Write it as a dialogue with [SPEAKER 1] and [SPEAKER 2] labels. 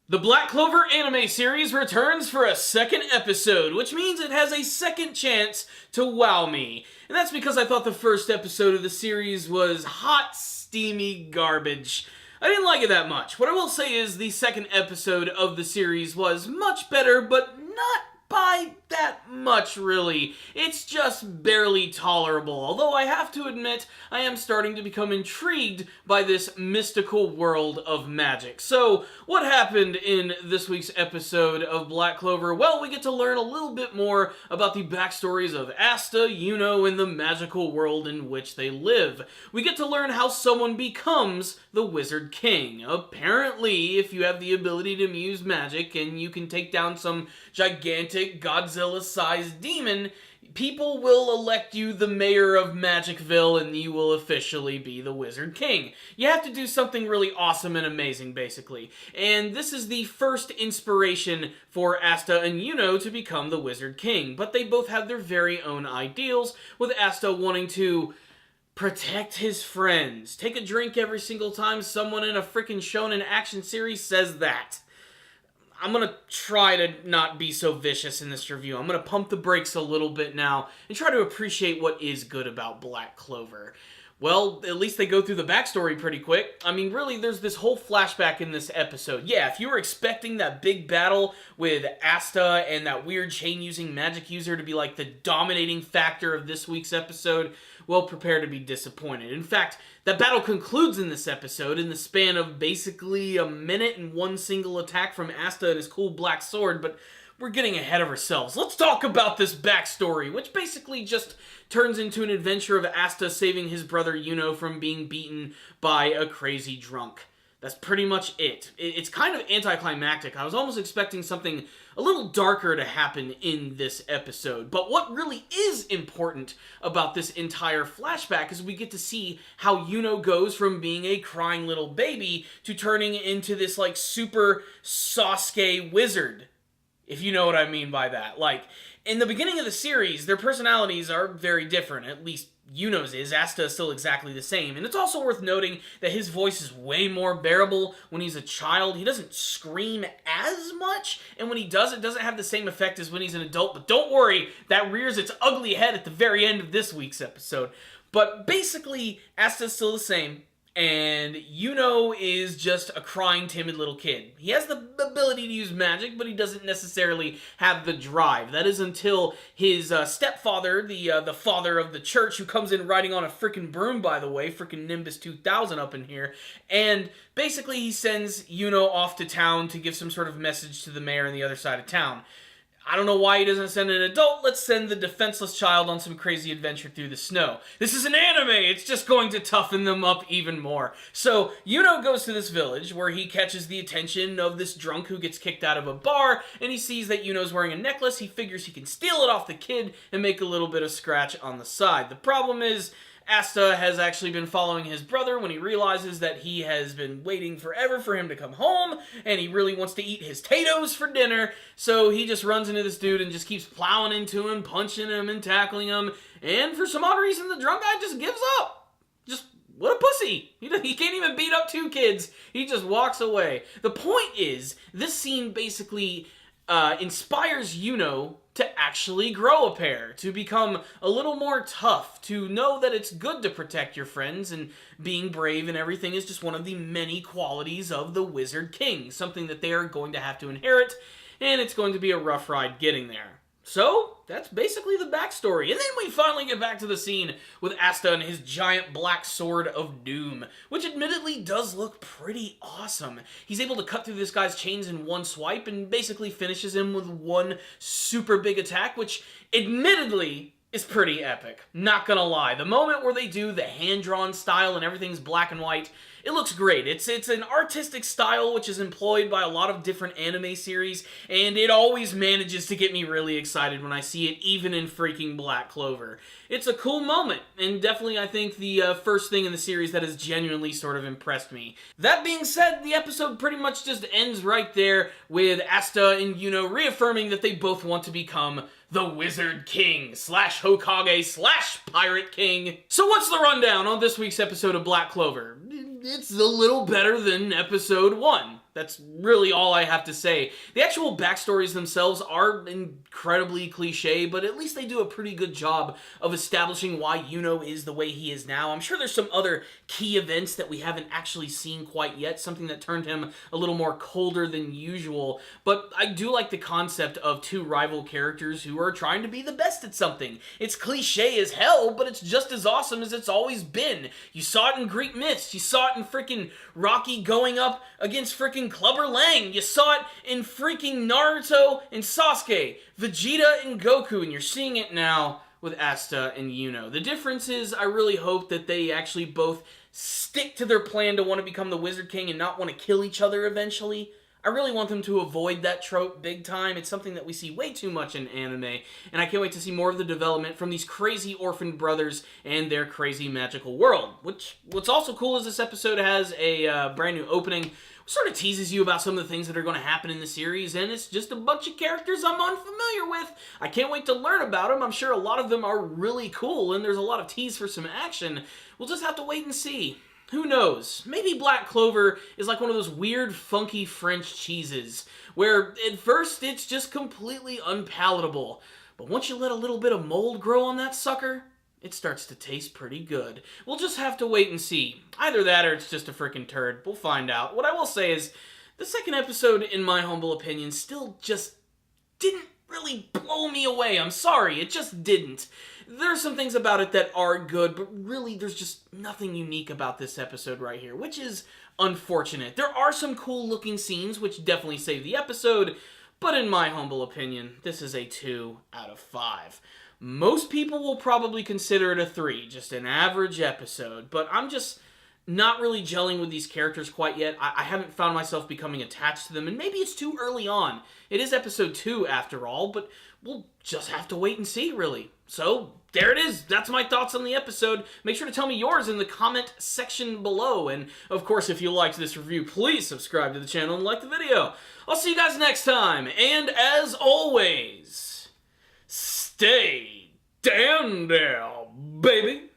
[SPEAKER 1] The Black Clover anime series returns for a second episode, which means it has a second chance to wow me. And that's because I thought the first episode of the series was hot, steamy garbage. I didn't like it that much. What I will say is the second episode of the series was much better, but not by that much, really. It's just barely tolerable, although I have to admit, I am starting to become intrigued by this mystical world of magic. So, what happened in this week's episode of Black Clover? Well, we get to learn a little bit more about the backstories of Asta, and the magical world in which they live. We get to learn how someone becomes the Wizard King. Apparently, if you have the ability to use magic and you can take down some gigantic Godzilla-sized demon, people will elect you the mayor of Magicville and you will officially be the Wizard King. You have to do something really awesome and amazing, basically. And this is the first inspiration for Asta and to become the Wizard King. But they both have their very own ideals, with Asta wanting to protect his friends. Take a drink every single time someone in a freaking shonen action series says that. I'm going to try to not be so vicious in this review. I'm going to pump the brakes a little bit now and try to appreciate what is good about Black Clover. Well, at least they go through the backstory pretty quick. I mean, really, there's this whole flashback in this episode. Yeah, if you were expecting that big battle with Asta and that weird chain-using magic user to be like the dominating factor of this week's episode, well, prepare to be disappointed. In fact, that battle concludes in this episode in the span of basically a minute and one single attack from Asta and his cool black sword, but we're getting ahead of ourselves. Let's talk about this backstory, which basically just turns into an adventure of Asta saving his brother from being beaten by a crazy drunk. That's pretty much it. It's kind of anticlimactic. I was almost expecting something a little darker to happen in this episode. But what really is important about this entire flashback is we get to see how goes from being a crying little baby to turning into this, like, super Sasuke wizard. If you know what I mean by that. Like, in the beginning of the series, their personalities are very different. At least Yuno's is. Asta is still exactly the same. And it's also worth noting that his voice is way more bearable when he's a child. He doesn't scream as much, and when he does, it doesn't have the same effect as when he's an adult. But don't worry, that rears its ugly head at the very end of this week's episode. But basically, Asta's still the same. And is just a crying, timid little kid. He has the ability to use magic, but he doesn't necessarily have the drive. That is until his stepfather, the father of the church, who comes in riding on a freaking broom, by the way, freaking Nimbus 2000 up in here, and basically he sends off to town to give some sort of message to the mayor on the other side of town. I don't know why he doesn't send an adult. Let's send the defenseless child on some crazy adventure through the snow. This is an anime. It's just going to toughen them up even more. So, goes to this village where he catches the attention of this drunk who gets kicked out of a bar, and he sees that Yuno's wearing a necklace. He figures he can steal it off the kid and make a little bit of scratch on the side. The problem is, Asta has actually been following his brother when he realizes that he has been waiting forever for him to come home, and he really wants to eat his potatoes for dinner, so he just runs into this dude and just keeps plowing into him, punching him and tackling him, and for some odd reason, the drunk guy just gives up. Just, what a pussy. He can't even beat up two kids. He just walks away. The point is, this scene basically inspires to actually grow a pair, to become a little more tough, to know that it's good to protect your friends, and being brave and everything is just one of the many qualities of the Wizard King, something that they are going to have to inherit, and it's going to be a rough ride getting there. So, that's basically the backstory. And then we finally get back to the scene with Asta and his giant black sword of doom, which admittedly does look pretty awesome. He's able to cut through this guy's chains in one swipe and basically finishes him with one super big attack, which admittedly is pretty epic. Not gonna lie. The moment where they do the hand-drawn style and everything's black and white, it looks great. It's an artistic style which is employed by a lot of different anime series, and it always manages to get me really excited when I see it, even in freaking Black Clover. It's a cool moment, and definitely I think the first thing in the series that has genuinely sort of impressed me. That being said, the episode pretty much just ends right there with Asta and reaffirming that they both want to become the Wizard King / Hokage / Pirate King. So what's the rundown on this week's episode of Black Clover? It's a little better than episode 1. That's really all I have to say. The actual backstories themselves are incredibly cliche, but at least they do a pretty good job of establishing why Yuno is the way he is now. I'm sure there's some other key events that we haven't actually seen quite yet, something that turned him a little more colder than usual, but I do like the concept of two rival characters who are trying to be the best at something. It's cliche as hell, but it's just as awesome as it's always been. You saw it in Greek myths, you saw it in freaking Rocky going up against freaking Clubber Lang. You saw it in freaking Naruto and Sasuke, Vegeta and Goku, and you're seeing it now with Asta and Yuno. The difference is I really hope that they actually both stick to their plan to want to become the Wizard King and not want to kill each other eventually. I really want them to avoid that trope big time. It's something that we see way too much in anime, and I can't wait to see more of the development from these crazy orphan brothers and their crazy magical world. What's also cool is this episode has a brand new opening, sort of teases you about some of the things that are going to happen in the series, and it's just a bunch of characters I'm unfamiliar with. I can't wait to learn about them. I'm sure a lot of them are really cool, and there's a lot of tease for some action. We'll just have to wait and see. Who knows? Maybe Black Clover is like one of those weird, funky French cheeses, where at first it's just completely unpalatable, but once you let a little bit of mold grow on that sucker, it starts to taste pretty good. We'll just have to wait and see. Either that or it's just a freaking turd. We'll find out. What I will say is, the second episode, in my humble opinion, still just didn't really blow me away. I'm sorry, it just didn't. There are some things about it that are good, but really there's just nothing unique about this episode right here, which is unfortunate. There are some cool looking scenes, which definitely save the episode, but in my humble opinion, this is a 2 out of 5. Most people will probably consider it a 3, just an average episode, but I'm just not really gelling with these characters quite yet. I haven't found myself becoming attached to them, and maybe it's too early on. It is episode 2 after all, but we'll just have to wait and see, really. So, there it is. That's my thoughts on the episode. Make sure to tell me yours in the comment section below. And, of course, if you liked this review, please subscribe to the channel and like the video. I'll see you guys next time. And, as always, stay damn down, baby.